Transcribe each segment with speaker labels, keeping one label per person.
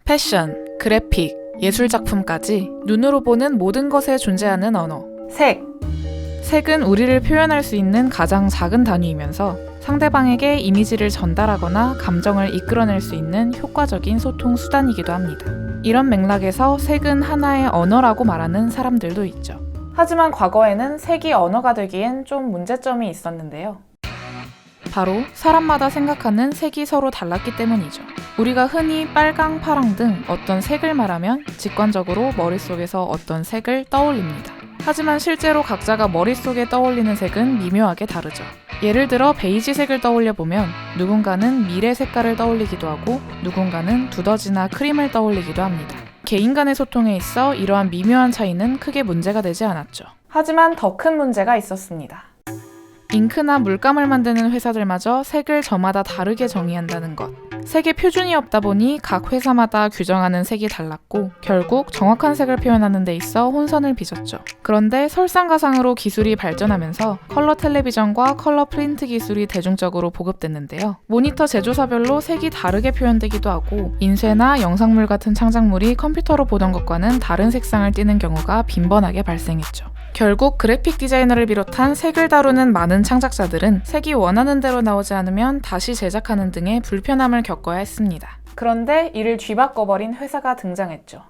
Speaker 1: 패션, 그래픽, 예술작품까지 눈으로 보는 모든 것에 존재하는 언어. 색. 색은 우리를 표현할 수 있는 가장 작은 단위이면서 상대방에게 이미지를 전달하거나 감정을 이끌어낼 수 있는 효과적인 소통 수단이기도 합니다. 이런 맥락에서 색은 하나의 언어라고 말하는 사람들도 있죠. 하지만 과거에는 색이 언어가 되기엔 좀 문제점이 있었는데요. 바로 사람마다 생각하는 색이 서로 달랐기 때문이죠. 우리가 흔히 빨강, 파랑 등 어떤 색을 말하면 직관적으로 머릿속에서 어떤 색을 떠올립니다. 하지만 실제로 각자가 머릿속에 떠올리는 색은 미묘하게 다르죠. 예를 들어 베이지색을 떠올려보면 누군가는 미래 색깔을 떠올리기도 하고 누군가는 두더지나 크림을 떠올리기도 합니다. 개인 간의 소통에 있어 이러한 미묘한 차이는 크게 문제가 되지 않았죠. 하지만 더 큰 문제가 있었습니다. 잉크나 물감을 만드는 회사들마저 색을 저마다 다르게 정의한다는 것. 색의 표준이 없다 보니 각 회사마다 규정하는 색이 달랐고 결국 정확한 색을 표현하는 데 있어 혼선을 빚었죠. 그런데 설상가상으로 기술이 발전하면서 컬러 텔레비전과 컬러 프린트 기술이 대중적으로 보급됐는데요. 모니터 제조사별로 색이 다르게 표현되기도 하고 인쇄나 영상물 같은 창작물이 컴퓨터로 보던 것과는 다른 색상을 띠는 경우가 빈번하게 발생했죠. 결국 그래픽 디자이너를 비롯한 색을 다루는 많은 창작자들은 색이 원하는 대로 나오지 않으면 다시 제작하는 등의 불편함을 겪어야 했습니다. 그런데 이를 뒤바꿔버린 회사가 등장했죠.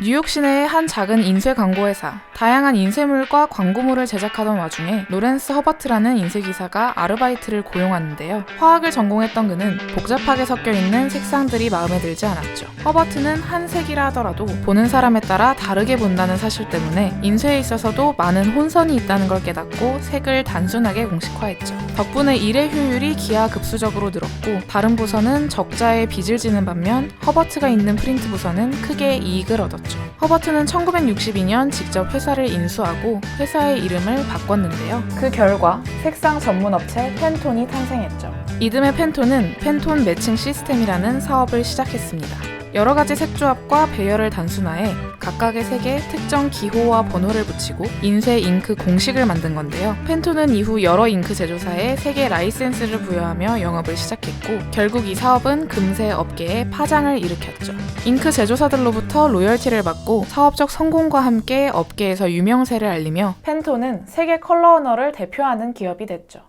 Speaker 1: 뉴욕 시내의 한 작은 인쇄 광고회사. 다양한 인쇄물과 광고물을 제작하던 와중에 로렌스 허버트라는 인쇄기사가 아르바이트를 고용하는데요. 화학을 전공했던 그는 복잡하게 섞여있는 색상들이 마음에 들지 않았죠. 허버트는 한 색이라 하더라도 보는 사람에 따라 다르게 본다는 사실 때문에 인쇄에 있어서도 많은 혼선이 있다는 걸 깨닫고 색을 단순하게 공식화했죠. 덕분에 일의 효율이 기하급수적으로 늘었고 다른 부서는 적자에 빚을 지는 반면 허버트가 있는 프린트 부서는 크게 이익을 얻었죠. 허버트는 1962년 직접 회사를 인수하고 회사의 이름을 바꿨는데요. 그 결과 색상 전문 업체 팬톤이 탄생했죠. 이듬해 팬톤은 팬톤 매칭 시스템이라는 사업을 시작했습니다. 여러 가지 색조합과 배열을 단순화해 각각의 색에 특정 기호와 번호를 붙이고 인쇄 잉크 공식을 만든 건데요. 팬톤은 이후 여러 잉크 제조사에 색의 라이센스를 부여하며 영업을 시작했고 결국 이 사업은 금세 업계에 파장을 일으켰죠. 잉크 제조사들로부터 로열티를 받고 사업적 성공과 함께 업계에서 유명세를 알리며 팬톤은 세계 컬러 언어를 대표하는 기업이 됐죠.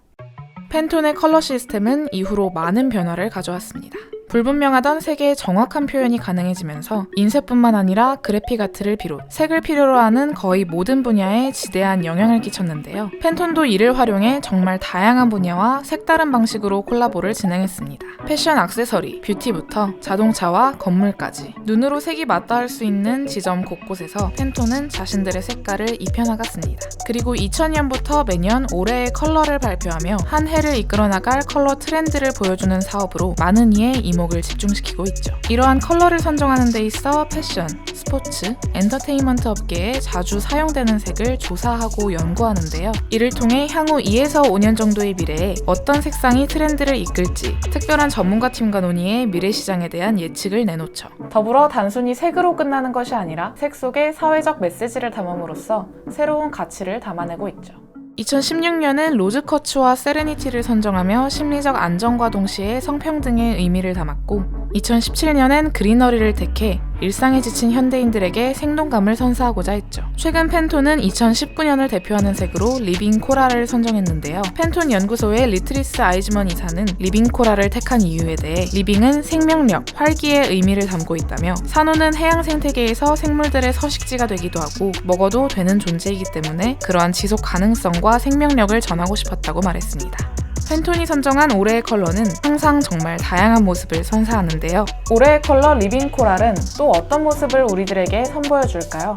Speaker 1: 팬톤의 컬러 시스템은 이후로 많은 변화를 가져왔습니다. 불분명하던 색의 정확한 표현이 가능해지면서 인쇄뿐만 아니라 그래픽 아트를 비롯 색을 필요로 하는 거의 모든 분야에 지대한 영향을 끼쳤는데요. 팬톤도 이를 활용해 정말 다양한 분야와 색다른 방식으로 콜라보를 진행했습니다. 패션 액세서리, 뷰티부터 자동차와 건물까지 눈으로 색이 맞닿을 수 있는 지점 곳곳에서 팬톤은 자신들의 색깔을 입혀나갔습니다. 그리고 2000년부터 매년 올해의 컬러를 발표하며 한 해를 이끌어나갈 컬러 트렌드를 보여주는 사업으로 많은 이의 이목을 집중시키고 있죠. 이러한 컬러를 선정하는 데 있어 패션, 스포츠, 엔터테인먼트 업계에 자주 사용되는 색을 조사하고 연구하는데요. 이를 통해 향후 2에서 5년 정도의 미래에 어떤 색상이 트렌드를 이끌지 특별한 전문가팀과 논의해 미래 시장에 대한 예측을 내놓죠. 더불어 단순히 색으로 끝나는 것이 아니라 색 속에 사회적 메시지를 담음으로써 새로운 가치를 담아내고 있죠. 2016년엔 로즈커츠와 세레니티를 선정하며 심리적 안정과 동시에 성평등의 의미를 담았고 2017년엔 그리너리를 택해 일상에 지친 현대인들에게 생동감을 선사하고자 했죠. 최근 팬톤은 2019년을 대표하는 색으로 리빙 코랄을 선정했는데요. 팬톤 연구소의 리트리스 아이즈먼 이사는 리빙 코랄을 택한 이유에 대해 리빙은 생명력, 활기의 의미를 담고 있다며 산호는 해양 생태계에서 생물들의 서식지가 되기도 하고 먹어도 되는 존재이기 때문에 그러한 지속 가능성과 생명력을 전하고 싶었다고 말했습니다. 팬톤이 선정한 올해의 컬러는 항상 정말 다양한 모습을 선사하는데요. 올해의 컬러 리빙 코랄은 또 어떤 모습을 우리들에게 선보여줄까요?